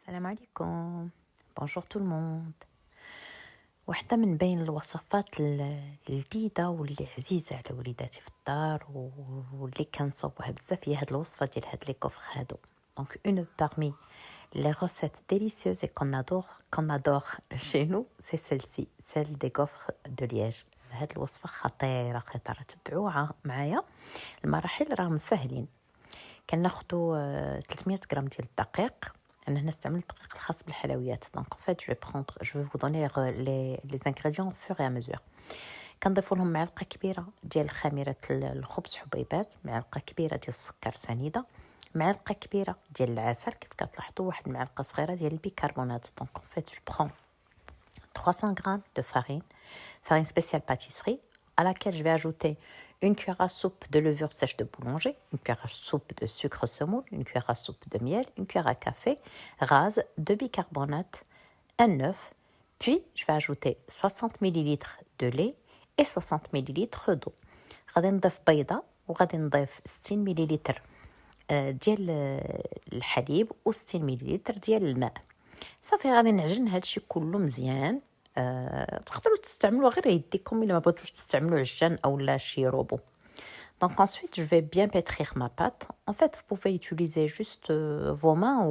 السلام عليكم. بونجور تو الموند. واحدة من بين الوصفات الجديدة واللي عزيزة على وليداتي في الدار واللي كنصوبها بزاف هي هاد الوصفة ديال هاد لي كوفر هادو. دونك اون parmi les recettes délicieuses et qu'on adore chez nous, c'est celle-ci, celle des gaufres de Liège. هاد الوصفة خطيرة خطيرة، تبعوها معايا. المراحل راهم سهلين. كناخدو 300 غرام ديال الدقيق. انا هنا استعملت الدقيق الخاص بالحلويات. دونك en fait je vais vous donner les ingrédients au fur et à mesure. كنضيفوا لهم معلقه كبيره ديال خميره الخبز حبيبات، معلقه كبيره ديال السكر سنيده، معلقه كبيره ديال العسل، كيف كتلاحظوا واحد المعلقه صغيره ديال البيكربونات. دونك en fait je prends 300 grammes de farine spéciale pâtisserie, à laquelle je vais ajouter une cuillère à soupe de levure sèche de boulanger, une cuillère à soupe de sucre semoule, une cuillère à soupe de miel, une cuillère à café rase de bicarbonate, un œuf. Puis je vais ajouter 60 ml de lait et 60 ml d'eau. غادي نضيف بيضة وغادي نضيف 60 ملل ديال الحليب و 60 ملل ديال الماء. صافي غادي نعجن هادشي كله مزيان. تقدروا تستعملوا غير يديكم الا ما بغيتوش تستعملوا عجان اولا شي روبو. Donc ensuite, je vais bien pétrir ma pâte. En fait, vous pouvez utiliser juste vos mains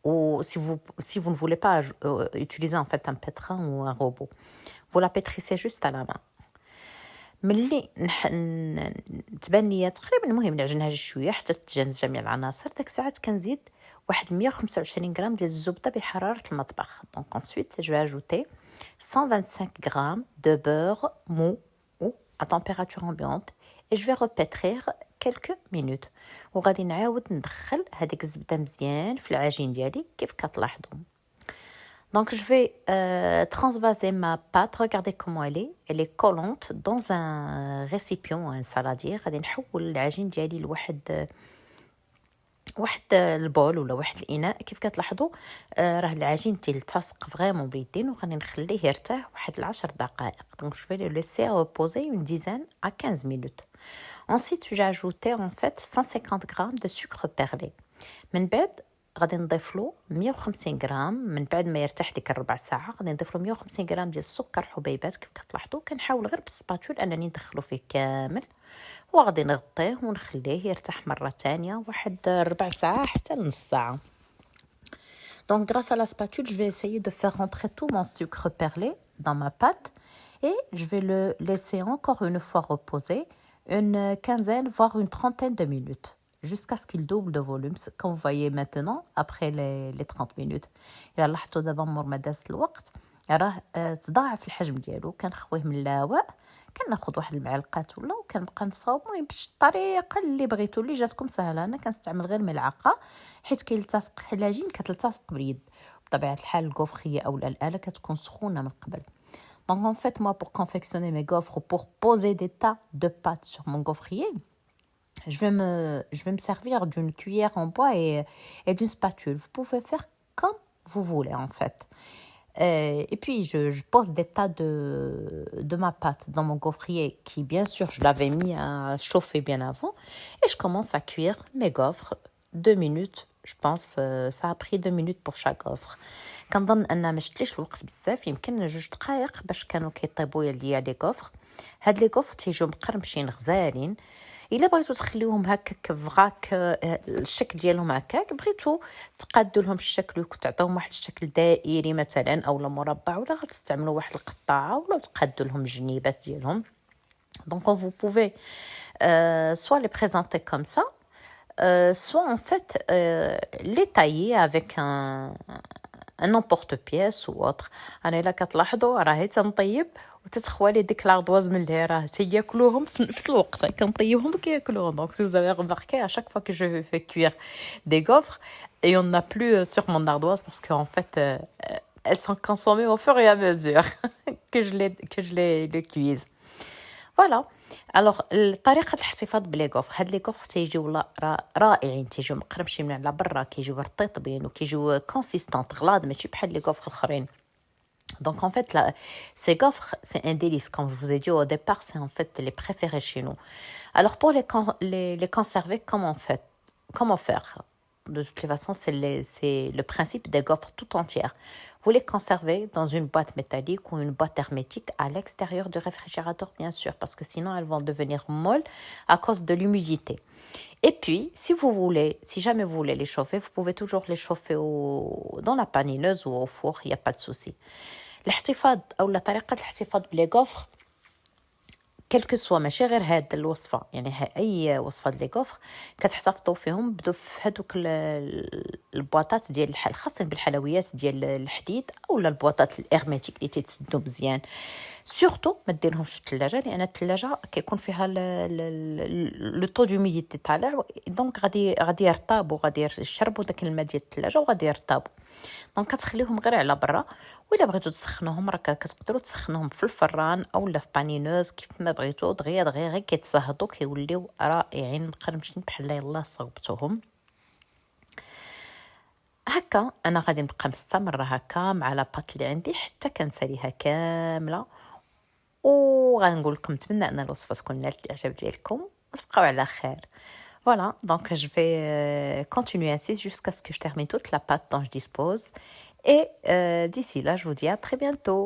ou si vous ne voulez pas utiliser en fait un pétrin ou un robot. Vous la pétrissez juste à la main. ملي تبان ليا تقريبا، المهم نعجنها شويه حتى تتجانس جميع العناصر. داك الساعات كنزيد واحد 125 غرام ديال الزبده بحراره المطبخ. دونك ensuite je vais ajouter 125 grammes de beurre mou ou à température ambiante et je vais repétrir quelques minutes. وغادي نعاود ندخل هذيك الزبده مزيان في العجين ديالي كيف كتلاحظوا. Donc je vais transvaser ma pâte. Regardez comment elle est collante dans un récipient, un saladier. غادي نحول العجين ديالي لواحد البول ولا واحد الاناء. كيف كتلاحظوا راه العجين تيلتصق فريمون بيدين، وغادي نخليه يرتاح واحد 10 دقائق. Donc je vais le laisser reposer une dizaine à 15 minutes. Ensuite j'ai ajouté en fait 150 grammes de sucre perlé. من بعد غادي نضيف له 150 غرام من بعد ما يرتاح ديك الربع ساعه. غادي نضيف له 150 غرام ديال السكر حبيبات. كيف كتلاحظوا كنحاول غير بالسباتول انني ندخلو فيه كامل، وغادي نغطيه ونخليه يرتاح مره ثانيه واحد ربع ساعه حتى لنص ساعه. Donc grâce à la spatule, je vais essayer de faire rentrer tout mon sucre perlé dans ma pâte et je vais le laisser encore une fois reposer une quinzaine voire une trentaine de minutes jusqu'à ce qu'il double de volume, comme vous voyez maintenant après les 30 minutes. إلا لاحظتوا دابا مور ما داز الوقت راه تضاعف الحجم ديالو. كنخويه من الهواء، كناخذ واحد المعلقات ولا وكنبقى نصاوب. المهم بالطريقه اللي بغيتوا اللي جاتكم سهله. انا كنستعمل غير ملعقه حيت كيلتصق العجين كتلتصق باليد. بطبيعه الحال الكوفخيه او الاله كتكون سخونه من قبل. Donc en fait moi pour confectionner mes gaufres, pour poser des tas de pâtes sur mon gaufrier, je vais me servir d'une cuillère en bois et d'une spatule. Vous pouvez faire comme vous voulez en fait. Et puis je pose des tas de ma pâte dans mon gaufrier qui bien sûr je l'avais mis à chauffer bien avant, et je commence à cuire mes gaufres 2 minutes. Je pense ça a pris 2 minutes pour chaque gaufre. كنظن ان ما شتليش الوقت بزاف، يمكن 2 دقائق باش كانوا كيطيبوا ليا لي غوفر. هاد لي غوفر تيجيو مقرمشين غزالين. الا بغيتو تخليوهم هكاك فغاك الشكل ديالهم هكاك، بغيتو تقادوا لهم الشكل وتعطيوهم واحد الشكل دائري مثلا اولا مربع، ولا غتستعملوا واحد القطاعه ولا تقادوا لهم الجنيبات ديالهم. Donc vous pouvez soit les présenter comme ça, soit en fait les tailler avec un emporte-pièce ou autre. انا الا كتلاحظوا راهي تنطيب وتتخوالي ديك لاردواز من اللي راه تياكلوهم في نفس الوقت. كنطيبهم وكياكلوهم. Donc si vous avez remarqué, à chaque fois que je fais cuire des gaufres, et on n'a plus sur mon ardoise parce qu'en fait elles sont consommées au fur et à mesure que je les cuise. فوالا. الوغ طريقه الاحتفاظ بلي غوفر، هاد لي غوفر تيجيو رائعين، تيجيو مقرمشين من على برا، كيجيو رطيطبين وكيجيو كونسيستانت غلاض، ماشي بحال لي غوفر الاخرين. Donc en fait là, ces gaufres c'est un délice, comme je vous ai dit au départ, c'est en fait les préférés chez nous. Alors pour les conserver, comment faire? De toutes les façons, c'est le principe des gaufres tout entières. Vous les conservez dans une boîte métallique ou une boîte hermétique à l'extérieur du réfrigérateur, bien sûr, parce que sinon elles vont devenir molles à cause de l'humidité. Et puis, si jamais vous voulez les chauffer, vous pouvez toujours les chauffer dans la panineuse ou au four, il n'y a pas de souci. الاحتفاظ أو طريقة الاحتفاظ بلي غوفر كلكو سوا ماشي غير هاد الوصفه، يعني اي وصفه لي غوفر كتحتفظوا فيهم بدو في هذوك البواطات ديال خاصين بالحلويات ديال الحديد اولا البواطات الارميتيك اللي تيتسدوا مزيان. سورتو ما ديرهمش في الثلاجه، لان الثلاجه كيكون فيها لو طو دوميديتي طالع، دونك غادي يرطابوا، غادي يشربوا داك الماء ديال الثلاجه وغادي يرطابوا. دونك كتخليهم غير على برا، وإلا بغيتو تسخنوهم راه كتقدروا تسخنوهم في الفران اولا في بانينوز كيف ما بغيتو، دغيا غير كيتصهدوا كيوليو رائعين مقرمشين بحال يلاه صوبتوهم. هكا انا غادي نبقى مستمره هكا مع لاباط اللي عندي حتى كنساليها كامله، وغنقول لكم نتمنى ان الوصفه تكون نالت الاعجاب ديالكم وتبقاو على خير. Voilà, donc je vais continuer ainsi jusqu'à ce que je termine toute la pâte dont je dispose. Et d'ici là, je vous dis à très bientôt.